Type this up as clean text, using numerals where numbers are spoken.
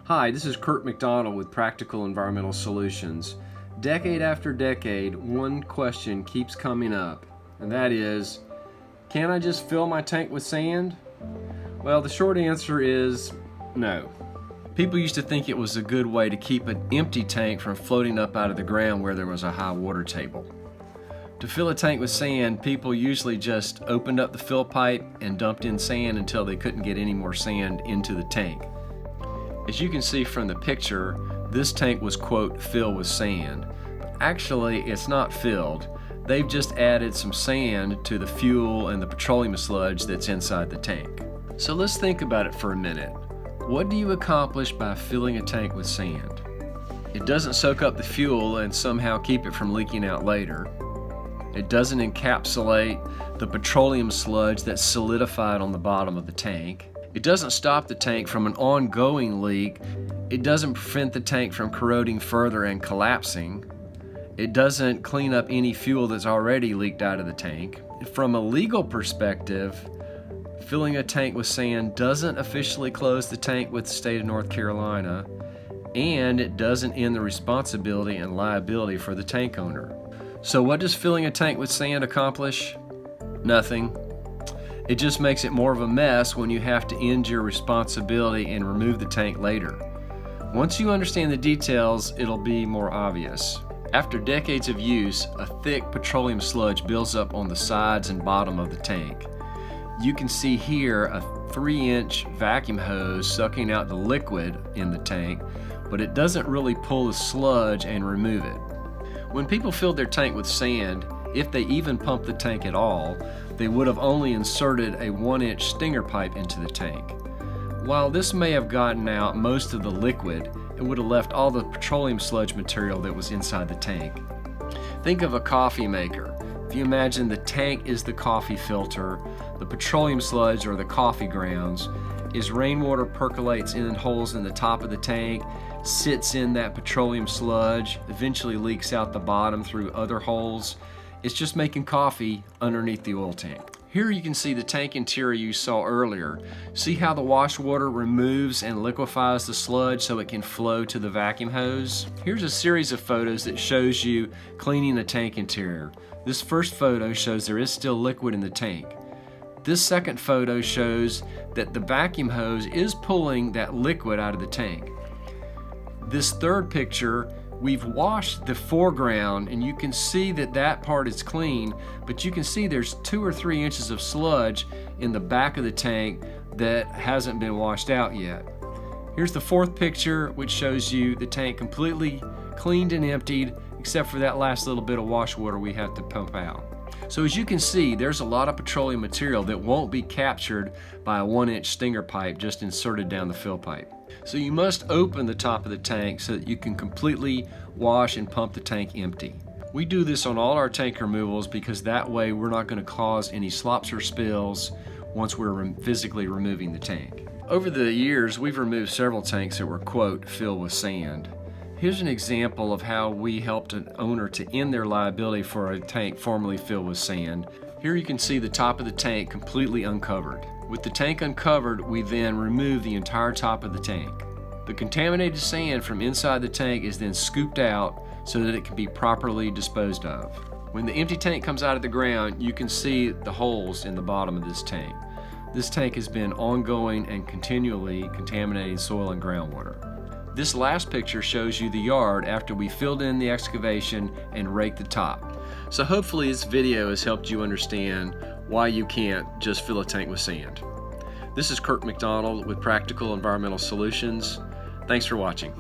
Hi, this is Kurt McDonald with Practical Environmental Solutions. Decade after decade, one question keeps coming up, and that is, can I just fill my tank with sand? Well, the short answer is no. People used to think it was a good way to keep an empty tank from floating up out of the ground where there was a high water table. To fill a tank with sand, people usually just opened up the fill pipe and dumped in sand until they couldn't get any more sand into the tank. As you can see from the picture, this tank was, quote, filled with sand. Actually, it's not filled. They've just added some sand to the fuel and the petroleum sludge that's inside the tank. So let's think about it for a minute. What do you accomplish by filling a tank with sand? It doesn't soak up the fuel and somehow keep it from leaking out later. It doesn't encapsulate the petroleum sludge that's solidified on the bottom of the tank. It doesn't stop the tank from an ongoing leak. It doesn't prevent the tank from corroding further and collapsing. It doesn't clean up any fuel that's already leaked out of the tank. From a legal perspective, filling a tank with sand doesn't officially close the tank with the state of North Carolina, and it doesn't end the responsibility and liability for the tank owner. So what does filling a tank with sand accomplish? Nothing. It just makes it more of a mess when you have to end your responsibility and remove the tank later. Once you understand the details, it'll be more obvious. After decades of use, a thick petroleum sludge builds up on the sides and bottom of the tank. You can see here a 3-inch vacuum hose sucking out the liquid in the tank, but it doesn't really pull the sludge and remove it. When people filled their tank with sand, if they even pumped the tank at all, they would have only inserted a 1-inch stinger pipe into the tank. While this may have gotten out most of the liquid, it would have left all the petroleum sludge material that was inside the tank. Think of a coffee maker. If you imagine the tank is the coffee filter, the petroleum sludge or the coffee grounds. As rainwater percolates in holes in the top of the tank, sits in that petroleum sludge, eventually leaks out the bottom through other holes. It's just making coffee underneath the oil tank. Here you can see the tank interior you saw earlier. See how the wash water removes and liquefies the sludge so it can flow to the vacuum hose? Here's a series of photos that shows you cleaning the tank interior. This first photo shows there is still liquid in the tank. This second photo shows that the vacuum hose is pulling that liquid out of the tank. This third picture, we've washed the foreground and you can see that that part is clean, but you can see there's 2 or 3 inches of sludge in the back of the tank that hasn't been washed out yet. Here's the fourth picture, which shows you the tank completely cleaned and emptied, except for that last little bit of wash water we have to pump out. So as you can see, there's a lot of petroleum material that won't be captured by a 1-inch stinger pipe just inserted down the fill pipe. So you must open the top of the tank so that you can completely wash and pump the tank empty. We do this on all our tank removals because that way we're not going to cause any slops or spills once we're physically removing the tank. Over the years, we've removed several tanks that were, quote, filled with sand. Here's an example of how we helped an owner to end their liability for a tank formerly filled with sand. Here you can see the top of the tank completely uncovered. With the tank uncovered, we then remove the entire top of the tank. The contaminated sand from inside the tank is then scooped out so that it can be properly disposed of. When the empty tank comes out of the ground, you can see the holes in the bottom of this tank. This tank has been ongoing and continually contaminating soil and groundwater. This last picture shows you the yard after we filled in the excavation and raked the top. So hopefully this video has helped you understand why you can't just fill a tank with sand. This is Kurt McDonald with Practical Environmental Solutions. Thanks for watching.